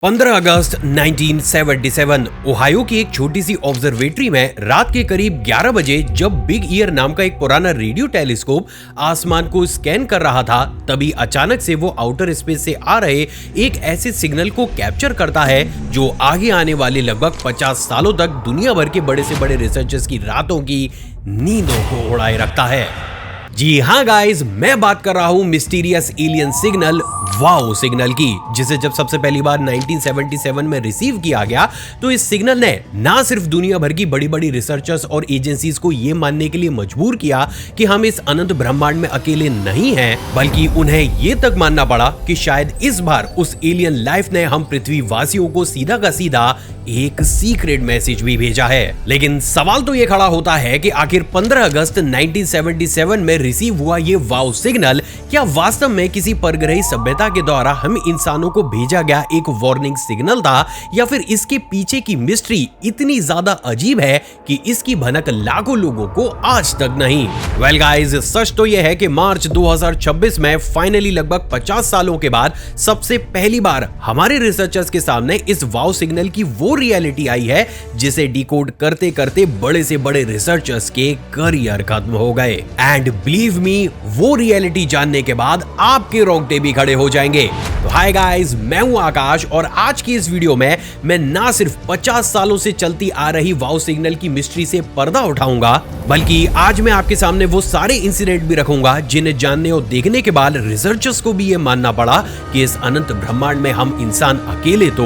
15 अगस्त 1977 Ohio की एक छोटी सी ऑब्जर्वेटरी में रात के करीब 11 बजे जब बिग ईयर नाम का एक पुराना रेडियो टेलीस्कोप आसमान को स्कैन कर रहा था, तभी अचानक से वो आउटर स्पेस से आ रहे एक ऐसे सिग्नल को कैप्चर करता है जो आगे आने वाले लगभग 50 सालों तक दुनिया भर के बड़े से बड़े रिसर्चर्स की रातों की नींदों को उड़ाए रखता है। जी हाँ गाइस, मैं बात कर रहा हूँ mysterious alien signal wow signal की, जिसे जब सबसे पहली बार 1977 में रिसीव किया गया तो इस सिग्नल ने ना सिर्फ दुनिया भर की बड़ी बड़ी रिसर्चर्स और एजेंसीज को ये मानने के लिए मजबूर किया कि हम इस अनंत ब्रह्मांड में अकेले नहीं हैं, बल्कि उन्हें ये तक मानना पड़ा कि शायद इस बार उस एलियन लाइफ ने हम पृथ्वी वासियों को सीधा का सीधा एक सीक्रेट मैसेज भी भेजा है। लेकिन सवाल तो ये खड़ा होता है कि आखिर 15 अगस्त 1977 में रिसीव हुआ ये वाओ सिग्नल क्या वास्तव में किसी परग्रही सभ्यता के द्वारा हम इंसानों को भेजा गया एक वार्निंग सिग्नल था, या फिर इसके पीछे की मिस्ट्री इतनी ज्यादा अजीब है कि इसकी भनक लाखों लोगों को आज तक नहीं। वेल गाइस, सच तो यह है कि मार्च 2026 में फाइनली लगभग 50 सालों के बाद सबसे पहली बार हमारे रिसर्चर्स के सामने इस वाओ सिग्नल की वो रियलिटी आई है जिसे डिकोड करते करते बड़े से बड़े रिसर्चर्स के करियर खत्म हो गए। एंड बिलीव मी, वो रियलिटी जानने के बाद आपके रोंगटे भी खड़े हो जाएंगे। तो हाय गाइस, मैं हूं आकाश और आज की इस वीडियो में मैं ना सिर्फ 50 सालों से चलती आ रही वाओ सिग्नल की मिस्ट्री से पर्दा उठाऊंगा, बल्कि आज मैं आपके सामने वो सारे इंसिडेंट भी रखूंगा जिन्हें जानने और देखने के बाद रिसर्चर्स को भी ये मानना पड़ा कि इस अनंत ब्रह्मांड में हम इंसान अकेले तो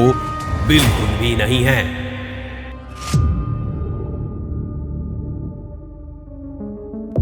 बिल्कुल भी नहीं हैं।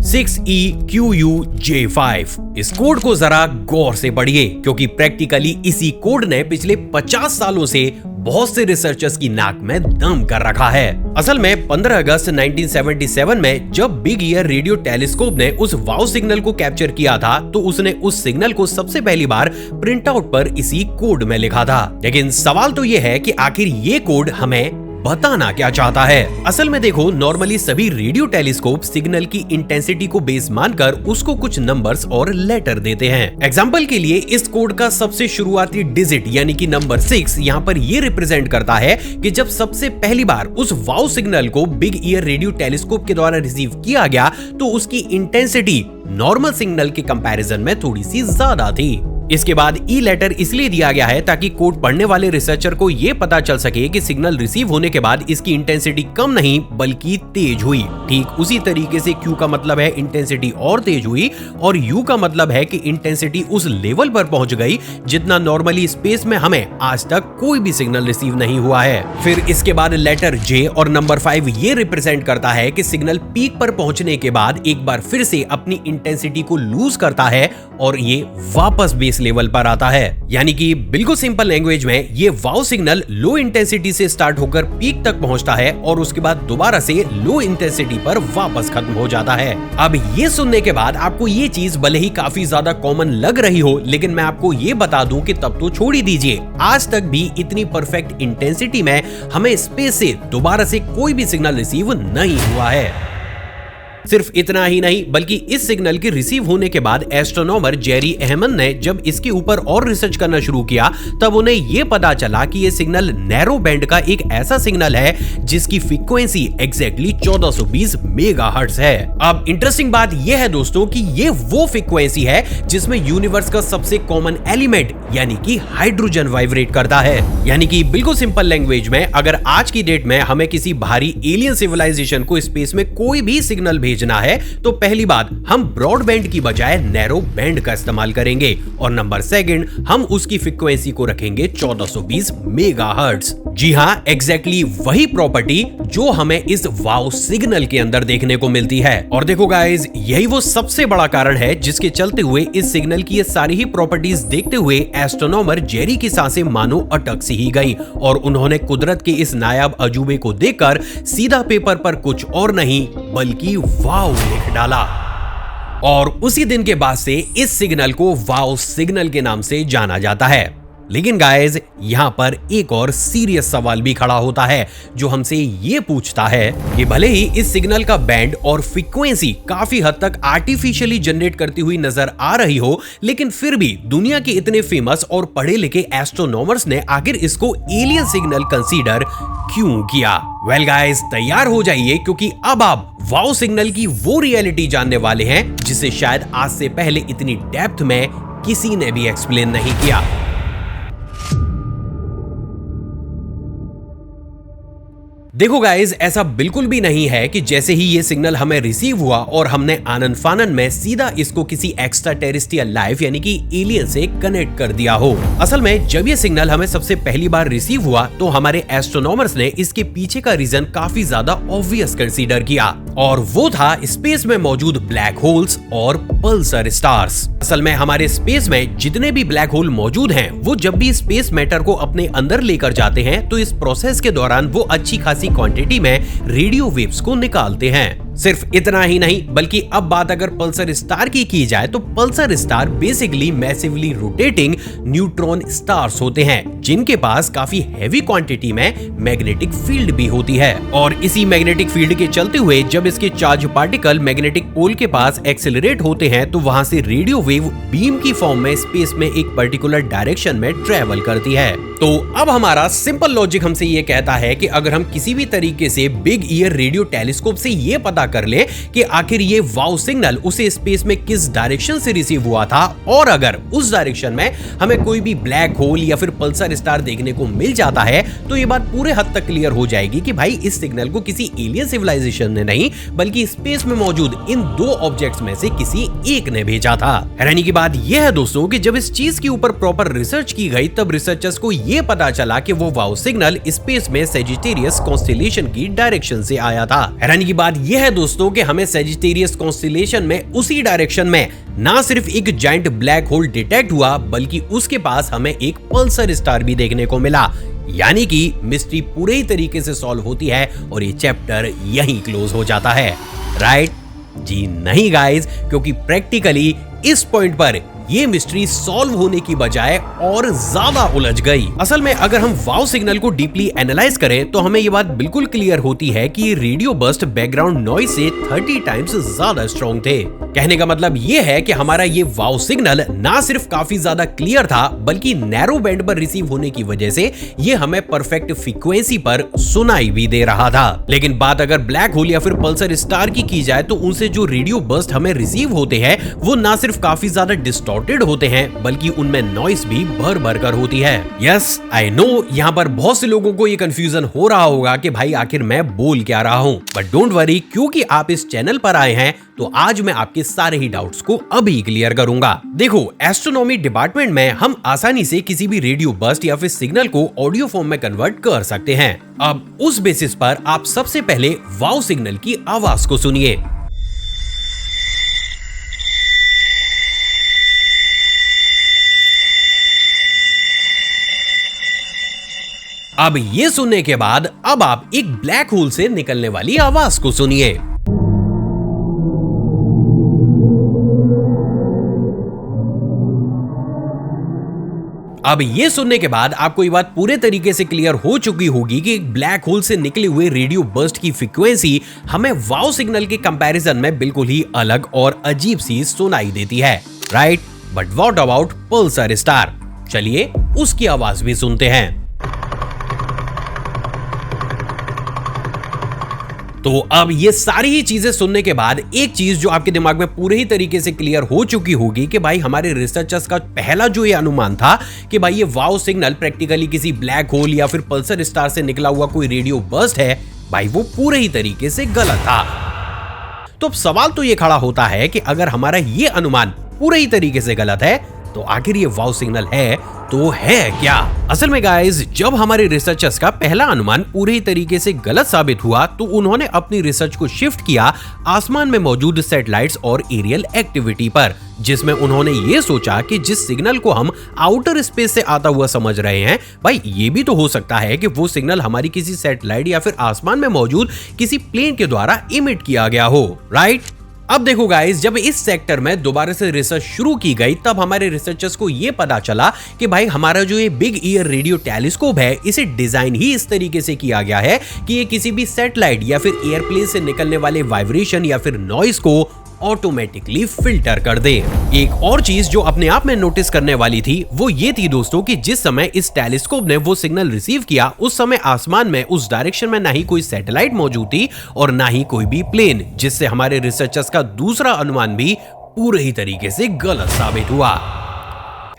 6EQUJ5 इस कोड को जरा गौर से पढ़िए, क्योंकि प्रैक्टिकली इसी कोड ने पिछले 50 सालों से बहुत से रिसर्चर्स की नाक में दम कर रखा है। असल में 15 अगस्त 1977 में जब बिग ईयर रेडियो टेलीस्कोप ने उस वाओ सिग्नल को कैप्चर किया था तो उसने उस सिग्नल को सबसे पहली बार प्रिंट आउट पर इसी कोड में लिखा था। लेकिन सवाल तो ये है कि आखिर ये कोड हमें बताना क्या चाहता है। असल में देखो, नॉर्मली सभी रेडियो टेलीस्कोप सिग्नल की इंटेंसिटी को बेस मानकर उसको कुछ नंबर्स और लेटर देते हैं। एग्जांपल के लिए इस कोड का सबसे शुरुआती डिजिट यानी कि नंबर 6 यहाँ पर ये रिप्रेजेंट करता है कि जब सबसे पहली बार उस वाओ सिग्नल को बिग ईयर रेडियो टेलीस्कोप के द्वारा रिसीव किया गया तो उसकी इंटेंसिटी नॉर्मल सिग्नल के कंपैरिजन में थोड़ी सी ज्यादा थी। इसके बाद ई लेटर इसलिए दिया गया है ताकि कोड पढ़ने वाले रिसर्चर को यह पता चल सके कि सिग्नल रिसीव होने के बाद इसकी इंटेंसिटी कम नहीं बल्कि तेज हुई। ठीक उसी तरीके से क्यू का मतलब है इंटेंसिटी और तेज हुई, और यू का मतलब है कि इंटेंसिटी उस लेवल पर पहुंच गई जितना नॉर्मली स्पेस में हमें आज तक कोई भी सिग्नल रिसीव नहीं हुआ है। फिर इसके बाद लेटर जे और नंबर 5 ये रिप्रेजेंट करता है कि सिग्नल पीक पर पहुंचने के बाद एक बार फिर से अपनी इंटेंसिटी को लूज करता है और ये वापस बेस लेवल पर आता है। यानी कि बिल्कुल सिंपल लैंग्वेज में ये वाओ सिग्नल लो इंटेंसिटी से स्टार्ट होकर पीक तक पहुंचता है और उसके बाद दोबारा से लो इंटेंसिटी पर वापस खत्म हो जाता है। अब ये सुनने के बाद आपको ये चीज भले ही काफी ज्यादा कॉमन लग रही हो, लेकिन मैं आपको ये बता दूं कि तब तो छोड़ ही दीजिए, आज तक भी इतनी परफेक्ट इंटेंसिटी में हमें स्पेस से दोबारा से कोई भी सिग्नल रिसीव नहीं हुआ है। सिर्फ इतना ही नहीं, बल्कि इस सिग्नल के रिसीव होने के बाद एस्ट्रोनॉमर जेरी अहमद ने जब इसके ऊपर और रिसर्च करना शुरू किया तब उन्हें यह पता चला कि यह सिग्नल नैरो बैंड का एक ऐसा सिग्नल है जिसकी फ्रीक्वेंसी एग्जैक्टली 1420 मेगाहर्ट्ज है। अब इंटरेस्टिंग बात यह है दोस्तों कि ये वो फ्रीक्वेंसी है जिसमें यूनिवर्स का सबसे कॉमन एलिमेंट यानी कि हाइड्रोजन वाइब्रेट करता है। यानी कि बिल्कुल सिंपल लैंग्वेज में अगर आज की डेट में हमें किसी भारी एलियन सिविलाइजेशन को स्पेस में कोई भी सिग्नल भेजना है तो पहली बात हम ब्रॉडबैंड की बजाय नैरो बैंड का इस्तेमाल करेंगे, और नंबर सेकंड हम उसकी फ्रीक्वेंसी को रखेंगे 1420 मेगाहर्ट्ज। जी हाँ, एग्जैक्टली वही प्रॉपर्टी जो हमें इस वाओ सिग्नल के अंदर देखने को मिलती है। और देखो गाइस, यही वो सबसे बड़ा कारण है जिसके चलते हुए इस सिग्नल की ये सारी ही प्रॉपर्टीज देखते हुए एस्ट्रोनॉमर जेरी की सांसें मानो अटक सी ही गई और उन्होंने कुदरत के इस नायाब अजूबे को देखकर सीधा पेपर पर कुछ और नहीं बल्कि वाओ लिख डाला। और उसी दिन के बाद से इस सिग्नल को वाओ सिग्नल के नाम से जाना जाता है। लेकिन गाइस यहाँ पर एक और सीरियस सवाल भी खड़ा होता है जो हमसे ये पूछता है कि भले ही इस सिग्नल का बैंड और फ्रीक्वेंसी काफी हद तक आर्टिफिशियली जनरेट करती हुई नजर आ रही हो, लेकिन फिर भी दुनिया के इतने फेमस और पढ़े लिखे एस्ट्रोनॉमर्स ने आखिर इसको एलियन सिग्नल कंसीडर क्यों किया? वेल गाइस, तैयार हो जाइए क्योंकि अब आप वाव सिग्नल की वो रियलिटी जानने वाले हैं जिसे शायद आज से पहले इतनी डेप्थ में किसी ने भी एक्सप्लेन नहीं किया। देखो गाइज, ऐसा बिल्कुल भी नहीं है कि जैसे ही ये सिग्नल हमें रिसीव हुआ और हमने आनन फानन में सीधा इसको किसी एक्स्ट्रा टेरेस्ट्रियल लाइफ यानी कि एलियन से कनेक्ट कर दिया हो। असल में जब ये सिग्नल हमें सबसे पहली बार रिसीव हुआ तो हमारे एस्ट्रोनॉमर्स ने इसके पीछे का रीजन काफी ज्यादा ऑब्वियस कंसीडर किया, और वो था स्पेस में मौजूद ब्लैक होल्स और पल्सर स्टार्स। असल में हमारे स्पेस में जितने भी ब्लैक होल मौजूद हैं, वो जब भी स्पेस मैटर को अपने अंदर लेकर जाते हैं तो इस प्रोसेस के दौरान वो अच्छी खासी क्वांटिटी में रेडियो वेव्स को निकालते हैं। सिर्फ इतना ही नहीं, बल्कि अब बात अगर पल्सर स्टार की जाए तो Pulsar star basically massively rotating neutron stars होते हैं जिनके पास काफी हैवी क्वांटिटी में मैग्नेटिक फील्ड भी होती है, और इसी मैग्नेटिक फील्ड के चलते हुए जब इसके चार्ज पार्टिकल मैग्नेटिक पोल के पास एक्सेलरेट होते हैं तो वहां से रेडियो वेव बीम की फॉर्म में स्पेस में एक पर्टिकुलर डायरेक्शन में ट्रेवल करती है। तो अब हमारा सिंपल लॉजिक हमसे ये कहता है कि अगर हम किसी भी तरीके से बिग ईयर रेडियो टेलीस्कोप से ये पता कर ले कि आखिर ये वाव सिग्नल उसे स्पेस में किस डायरेक्शन से रिसीव हुआ था, और अगर उस डायरेक्शन में हमें कोई भी ब्लैक होल या फिर पल्सर स्टार देखने को मिल जाता है तो ये बात पूरे हद तक क्लियर हो जाएगी कि भाई इस सिग्नल को किसी एलियन सिविलाइजेशन ने नहीं बल्कि स्पेस में मौजूद इन दो ऑब्जेक्ट्स में से किसी एक ने भेजा था। हैरानी की बात यह है दोस्तों कि जब इस चीज के ऊपर प्रॉपर रिसर्च की गई तब रिसर्चर्स को यह पता चला कि वो वाव सिग्नल स्पेस में सेजिटेरियस कॉन्स्टेलेशन की डायरेक्शन से आया था। हैरानी की बात यह है दोस्तों कि हमें सेजिटेरियस कॉन्स्टेलेशन में उसी डायरेक्शन में ना सिर्फ एक जायंट ब्लैक होल डिटेक्ट हुआ बल्कि उसके पास हमें एक पल्सर स्टार भी देखने को मिला, यानी कि मिस्ट्री पूरे ही तरीके से सॉल्व होती है और ये चैप्टर यहीं क्लोज हो जाता है। राइट? जी नहीं गाइस, क्योंकि प्रैक्टिकली इस पॉइंट पर ये मिस्ट्री सॉल्व होने की बजाय और ज्यादा उलझ गई। असल में अगर हम वाव सिग्नल को डीपली एनालाइज करें तो हमें ये बात बिल्कुल क्लियर होती है कि रेडियो बर्स्ट बैकग्राउंड नॉइज से 30 टाइम्स ज्यादा स्ट्रॉन्ग थे। कहने का मतलब ये है कि हमारा ये वाव सिग्नल ना सिर्फ काफी ज्यादा क्लियर था बल्कि नैरो बैंड पर रिसीव होने की वजह से ये हमें परफेक्ट फ्रीक्वेंसी पर सुनाई भी दे रहा था। लेकिन बात अगर ब्लैक होल या फिर पल्सर स्टार की जाए तो उनसे जो रेडियो बर्स्ट हमें रिसीव होते हैं वो ना सिर्फ काफी ज्यादा डिस्टॉर्टेड होते हैं बल्कि उनमें नॉइस भी भर भर कर होती है। यस, आई नो यहाँ पर बहुत से लोगों को ये कंफ्यूजन हो रहा होगा कि भाई आखिर मैं बोल क्या रहा हूँ, बट डोंट वरी, क्योंकि आप इस चैनल पर आए हैं तो आज मैं आपके सारे ही डाउट्स को अभी क्लियर करूंगा। देखो, एस्ट्रोनॉमी डिपार्टमेंट में हम आसानी से किसी भी रेडियो बर्स्ट या फिर सिग्नल को ऑडियो फॉर्म में कन्वर्ट कर सकते हैं। अब उस बेसिस पर आप सबसे पहले वाव सिग्नल की आवाज को सुनिए। अब ये सुनने के बाद अब आप एक ब्लैक होल से निकलने वाली आवाज को सुनिए। अब ये सुनने के बाद आपको ये बात पूरे तरीके से क्लियर हो चुकी होगी कि एक ब्लैक होल से निकले हुए रेडियो बर्स्ट की फ्रीक्वेंसी हमें वाव सिग्नल के कंपैरिजन में बिल्कुल ही अलग और अजीब सी सुनाई देती है। Right? But what about Pulsar star? चलिए उसकी आवाज भी सुनते हैं। तो अब ये सारी ही चीजें सुनने के बाद एक चीज जो आपके दिमाग में पूरे ही तरीके से क्लियर हो चुकी होगी कि भाई हमारे रिसर्चर्स का पहला जो ये अनुमान था कि भाई ये वाव सिग्नल प्रैक्टिकली किसी ब्लैक होल या फिर पल्सर स्टार से निकला हुआ कोई रेडियो बर्स्ट है, भाई वो पूरे ही तरीके से गलत था। तो अब सवाल तो ये खड़ा होता है कि अगर हमारा ये अनुमान पूरे ही तरीके से गलत है तो आखिर ये वाव सिग्नल है तो है क्या? असल में गाइस, जब हमारे रिसर्चर्स का पहला अनुमान पूरे ही तरीके से गलत साबित हुआ तो उन्होंने अपनी रिसर्च को शिफ्ट किया आसमान में मौजूद सैटेलाइट्स और एरियल एक्टिविटी पर, जिसमें उन्होंने ये सोचा कि जिस सिग्नल को हम आउटर स्पेस से आता हुआ समझ रहे हैं, भाई ये भी तो हो सकता है कि वो सिग्नल हमारी किसी सैटेलाइट या फिर आसमान में मौजूद किसी प्लेन के द्वारा इमिट किया गया हो। राइट? अब देखो गाइस, जब इस सेक्टर में दोबारा से रिसर्च शुरू की गई तब हमारे रिसर्चर्स को ये पता चला कि भाई हमारा जो ये बिग ईयर रेडियो टेलीस्कोप है इसे डिजाइन ही इस तरीके से किया गया है कि ये किसी भी सैटेलाइट या फिर एयरप्लेन से निकलने वाले वाइब्रेशन या फिर नॉइस को ऑटोमेटिकली फिल्टर कर दे। एक और चीज जो अपने आप में नोटिस करने वाली थी वो ये थी दोस्तों कि जिस समय इस टेलीस्कोप ने वो सिग्नल रिसीव किया उस समय आसमान में उस डायरेक्शन में ना ही कोई सैटेलाइट मौजूद थी और ना ही कोई भी प्लेन, जिससे हमारे रिसर्चर्स का दूसरा अनुमान भी पूरे ही तरीके से गलत साबित हुआ।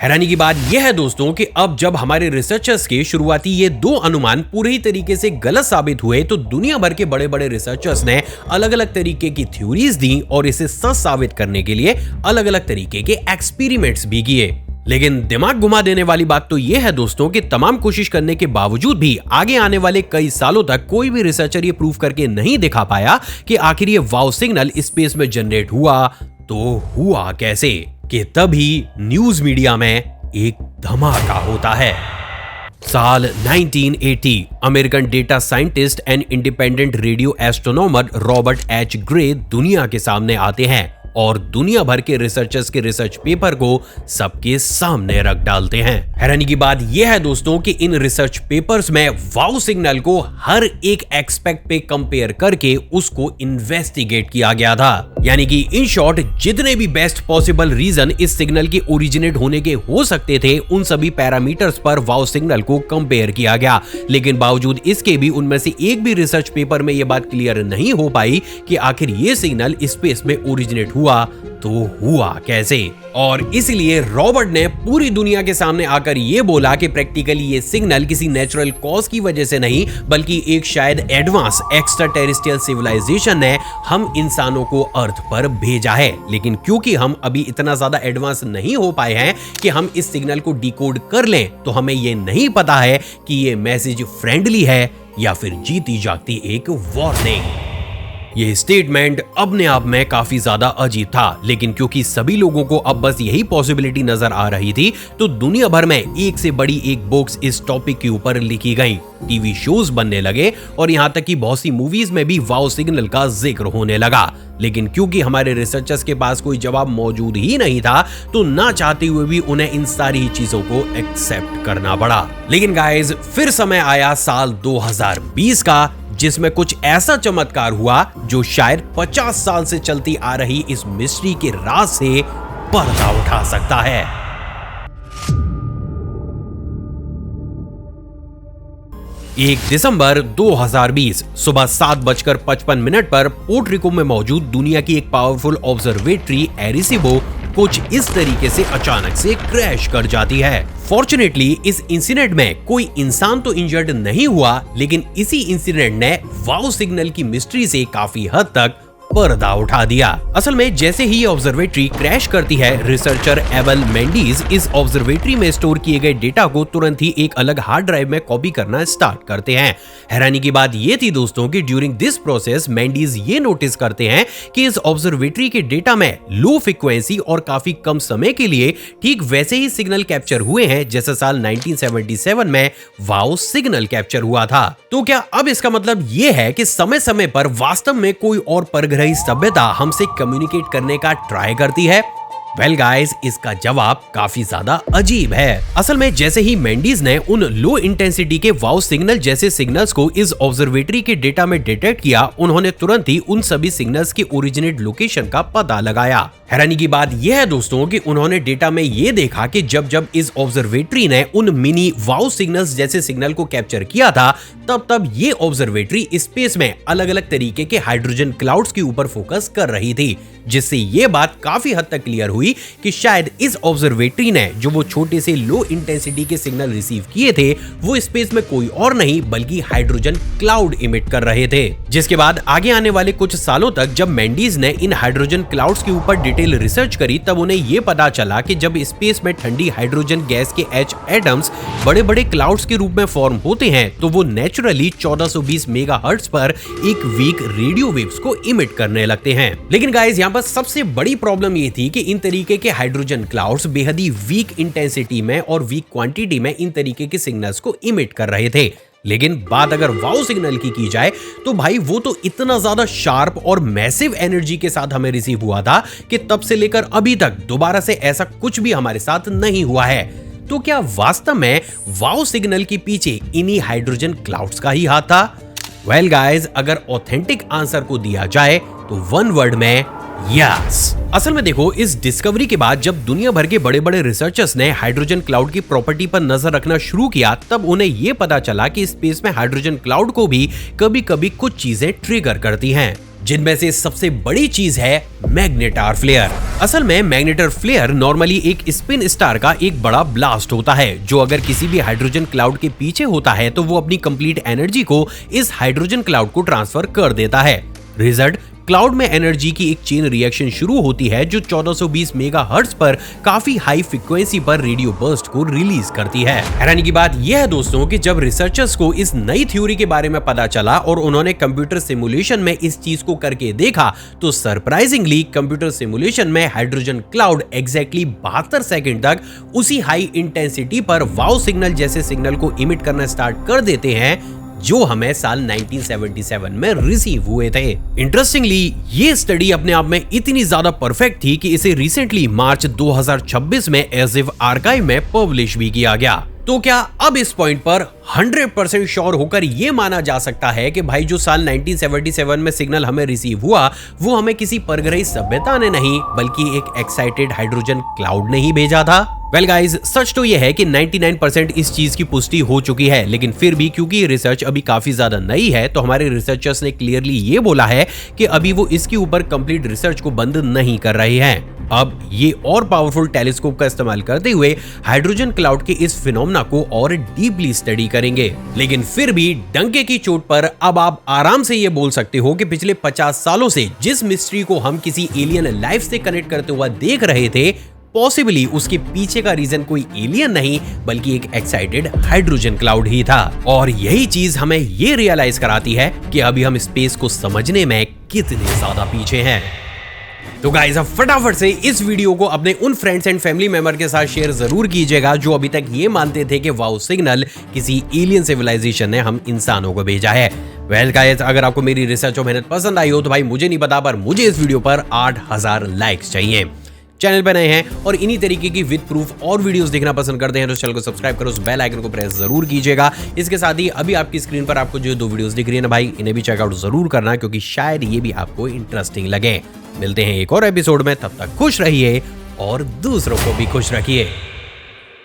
हैरानी की बात यह है दोस्तों कि अब जब हमारे रिसर्चर्स के शुरुआती ये दो अनुमान पूरे ही तरीके से गलत साबित हुए तो दुनिया भर के बड़े बड़े रिसर्चर्स ने अलग अलग तरीके की थ्योरीज दी और इसे सच साबित करने के लिए अलग अलग तरीके के एक्सपेरिमेंट्स भी किए। लेकिन दिमाग घुमा देने वाली बात तो यह है दोस्तों कि तमाम कोशिश करने के बावजूद भी आगे आने वाले कई सालों तक कोई भी रिसर्चर ये प्रूव करके नहीं दिखा पाया कि आखिर ये वाव सिग्नल स्पेस में जनरेट हुआ तो हुआ कैसे, कि तभी न्यूज मीडिया में एक धमाका होता है। साल 1980 American data scientist and independent radio astronomer Robert H grey दुनिया के सामने आते हैं और दुनिया भर के रिसर्चर्स के रिसर्च पेपर को सबके सामने रख डालते हैं। हैरानी की बात यह है दोस्तों कि इन रिसर्च पेपर्स में वाव सिग्नल को हर एक एक्सपेक्ट पे कंपेयर करके उसको इन्वेस्टिगेट किया गया था। यानी कि इन शॉर्ट जितने भी बेस्ट पॉसिबल रीजन इस सिग्नल के ओरिजिनेट होने के हो सकते थे उन सभी पैरामीटर्स पर वाव सिग्नल को कंपेयर किया गया। लेकिन बावजूद इसके भी उनमें से एक भी रिसर्च पेपर में यह बात क्लियर नहीं हो पाई कि आखिर ये सिग्नल स्पेस में ओरिजिनेट हुआ तो हुआ कैसे। और इसलिए रॉबर्ट ने पूरी दुनिया के सामने आकर यह बोला कि प्रैक्टिकली ये सिग्नल किसी नेचुरल कॉज की वजह से नहीं बल्कि एक शायद एडवांस एक्स्ट्रा टेरेस्ट्रियल सिविलाइजेशन ने हम इंसानों को अर्थ पर भेजा है। लेकिन क्योंकि हम अभी इतना ज्यादा एडवांस नहीं हो पाए हैं कि हम इस सिग्नल को डिकोड कर लें तो हमें यह नहीं पता है कि ये मैसेज फ्रेंडली है या फिर जीती जागती एक वार्निंग। यह स्टेटमेंट अपने आप में काफी ज्यादा अजीब था, लेकिन क्योंकि सभी लोगों को अब बस यही पॉसिबिलिटी नजर आ रही थी तो दुनिया भर में एक से बड़ी एक बुक्स इस टॉपिक के ऊपर लिखी गई, टीवी शोज बनने लगे और यहाँ तक कि बहुत सी मूवीज में भी वाव सिग्नल का जिक्र होने लगा। लेकिन क्योंकि हमारे रिसर्चर्स के पास कोई जवाब मौजूद ही नहीं था तो ना चाहते हुए भी उन्हें इन सारी चीजों को एक्सेप्ट करना पड़ा। लेकिन गाइस फिर समय आया साल 2020 का जिसमें कुछ ऐसा चमत्कार हुआ जो शायद 50 साल से चलती आ रही इस मिस्ट्री के राज से पर्दा उठा सकता है। एक दिसंबर 2020 सुबह 7:55 पर पोर्टरिको में मौजूद दुनिया की एक पावरफुल ऑब्जर्वेटरी एरेसिबो कुछ इस तरीके से अचानक से क्रैश कर जाती है। फॉर्चुनेटली इस इंसिडेंट में कोई इंसान तो इंजर्ड नहीं हुआ, लेकिन इसी इंसिडेंट ने वाव सिग्नल की मिस्ट्री से काफी हद तक पर्दा उठा दिया। असल में जैसे ही ऑब्जर्वेटरी क्रैश करती है रिसर्चर एबल मेंडिस इस ऑब्जर्वेटरी में स्टोर किए गए डेटा को तुरंत ही एक अलग हार्ड ड्राइव में कॉपी करना स्टार्ट करते हैं। हैरानी की बात ये थी दोस्तों कि ड्यूरिंग दिस प्रोसेस मेंडिस ये नोटिस करते हैं कि इस ऑब्जर्वेटरी के डेटा में लो फ्रीक्वेंसी और काफी कम समय के लिए ठीक वैसे ही सिग्नल कैप्चर हुए हैं जैसे साल 1977 में वाव सिग्नल कैप्चर हुआ था। तो क्या अब इसका मतलब ये है कि समय समय पर वास्तव में कोई और परग्रही सभ्यता हमसे कम्युनिकेट करने का ट्राई करती है? वेल गाइस इसका जवाब काफी ज्यादा अजीब है। असल में जैसे ही मेंडिस ने उन लो इंटेंसिटी के वाव सिग्नल जैसे सिग्नल्स को इस ऑब्जर्वेटरी के डेटा में डिटेक्ट किया उन्होंने तुरंत ही उन सभी सिग्नल्स के ओरिजिनेट लोकेशन का पता लगाया। हैरानी की बात यह है दोस्तों कि उन्होंने डेटा में यह देखा कि जब जब इस ऑब्जर्वेटरी ने उन मिनी वाव सिग्नल्स जैसे सिग्नल को कैप्चर किया था तब ये ऑब्जर्वेटरी स्पेस में अलग अलग तरीके के हाइड्रोजन क्लाउड्स के ऊपर फोकस कर रही थी, जिससे ये बात काफी हद तक क्लियर हुई कि शायद इस ऑब्जर्वेटरी ने जो वो छोटे से लो इंटेंसिटी के सिग्नल रिसीव किए थे वो स्पेस में कोई और नहीं बल्कि हाइड्रोजन क्लाउड इमिट कर रहे थे। जिसके बाद आगे आने वाले कुछ सालों तक जब मेंडिस ने इन हाइड्रोजन क्लाउड्स के ऊपर डिटेल रिसर्च करी तब उन्हें ये पता चला कि जब स्पेस में ठंडी हाइड्रोजन गैस के H एटम्स बड़े बड़े क्लाउड्स के रूप में फॉर्म होते हैं तो वो नेचुरली 1420 मेगाहर्ट्ज पर एक वीक रेडियो वेव्स को इमिट करने लगते हैं। लेकिन गाइस यहाँ पर सबसे बड़ी प्रॉब्लम ये थी कि इन तरीके के हाइड्रोजन क्लाउड्स बेहद ही वीक इंटेंसिटी में और वीक क्वांटिटी में इन तरीके के सिग्नल्स को इमिट कर रहे थे। लेकिन बात अगर वाओ सिग्नल की जाए तो भाई वो तो इतना ज्यादा शार्प और मैसिव एनर्जी के साथ हमें रिसीव हुआ था कि तब से लेकर अभी तक दोबारा से ऐसा कुछ भी हमारे साथ नहीं हुआ है। तो क्या वास्तव में वाओ सिग्नल के पीछे इन्हीं हाइड्रोजन क्लाउड्स का ही हाथ था? वेल गाइस, अगर ऑथेंटिक आंसर को दिया जाए तो वन वर्ड में यस। असल में देखो, इस डिस्कवरी के बाद जब दुनिया भर के बड़े बड़े रिसर्चर्स ने हाइड्रोजन क्लाउड की प्रॉपर्टी पर नजर रखना शुरू किया, तब उन्हें यह पता चला कि स्पेस में हाइड्रोजन क्लाउड को भी कभी कभी कुछ चीजें ट्रिगर करती हैं, जिनमें से सबसे बड़ी चीज है मैग्नेटार फ्लेयर। असल में मैग्नेटार फ्लेयर नॉर्मली एक स्पिन स्टार का एक बड़ा ब्लास्ट होता है, जो अगर किसी भी हाइड्रोजन क्लाउड के पीछे होता है तो वो अपनी कंप्लीट एनर्जी को इस हाइड्रोजन क्लाउड को ट्रांसफर कर देता है। रिजल्ट, क्लाउड में एनर्जी की एक चेन रिएक्शन शुरू होती है जो 1420 मेगाहर्ट्ज पर काफी हाई फ्रीक्वेंसी पर रेडियो बर्स्ट को रिलीज करती है। हैरानी की बात यह है दोस्तों कि जब रिसर्चर्स को इस नई थ्योरी के बारे में पता चला और उन्होंने कंप्यूटर सिमुलेशन में इस चीज को करके देखा, तो सरप्राइजिंगली कंप्यूटर सिमुलेशन में हाइड्रोजन क्लाउड एग्जैक्टली 72 सेकंड तक उसी हाई इंटेंसिटी पर वाओ सिग्नल जैसे सिग्नल को इमिट करना स्टार्ट कर देते हैं जो हमें साल 1977 में रिसीव हुए थे। इंटरेस्टिंगली, ये स्टडी अपने आप में इतनी ज्यादा परफेक्ट थी कि इसे रिसेंटली मार्च 2026 में एजिव आर्काइव में पब्लिश भी किया गया। तो क्या अब इस पॉइंट पर 100% श्योर होकर यह माना जा सकता है कि भाई जो साल 1977 में सिग्नल हमें रिसीव हुआ वो हमें किसी परग्रही सभ्यता ने नहीं बल्कि एक एक्साइटेड हाइड्रोजन क्लाउड ने ही भेजा था? वेल गाइज, सच तो यह है कि 99% इस चीज की पुष्टि हो चुकी है, लेकिन फिर भी क्योंकि ये रिसर्च अभी काफी ज्यादा नई है तो हमारे रिसर्चर्स ने क्लियरली ये बोला है कि अभी वो इसके ऊपर कंप्लीट रिसर्च को बंद नहीं कर रहे हैं। अब ये और पावरफुल टेलीस्कोप का इस्तेमाल करते हुए हाइड्रोजन क्लाउड के इस फिनोमेना को और डीपली स्टडी करेंगे। लेकिन फिर भी डंके की चोट पर अब आप आराम से ये बोल सकते हो कि पिछले 50 सालों से जिस मिस्ट्री को हम किसी एलियन लाइफ से कनेक्ट करते हुए देख रहे थे, पॉसिबली उसके पीछे का रीजन कोई एलियन नहीं बल्कि एक एक्साइटेड हाइड्रोजन क्लाउड ही था। और यही चीज हमें ये रियलाइज कराती है कि अभी हम स्पेस को समझने में कितने ज्यादा पीछे हैं। तो गाइस, अब फटाफट से इस वीडियो को अपने उन फ्रेंड्स एंड फैमिली मेंबर के साथ शेयर जरूर कीजिएगा जो अभी तक ये मानते थे कि वाओ सिग्नल किसी एलियन सिविलाइजेशन ने हम इंसानों को भेजा है। वेल गाइस, अगर आपको मेरी रिसर्च और मेहनत पसंद आई हो तो भाई मुझे नहीं पता, पर मुझे इस वीडियो पर 8000 लाइक्स चाहिए। चैनल पर नए हैं और इन्हीं तरीके की विद प्रूफ और वीडियोस देखना पसंद करते हैं तो चैनल को सब्सक्राइब करो, उस बेल आइकन को प्रेस जरूर कीजिएगा। इसके साथ ही अभी आपकी स्क्रीन पर आपको जो 2 वीडियोस दिख रही है ना भाई, इन्हें भी चेकआउट जरूर करना क्योंकि शायद ये भी आपको इंटरेस्टिंग लगे। मिलते हैं एक और एपिसोड में, तब तक खुश रहिए और दूसरों को भी खुश रखिए।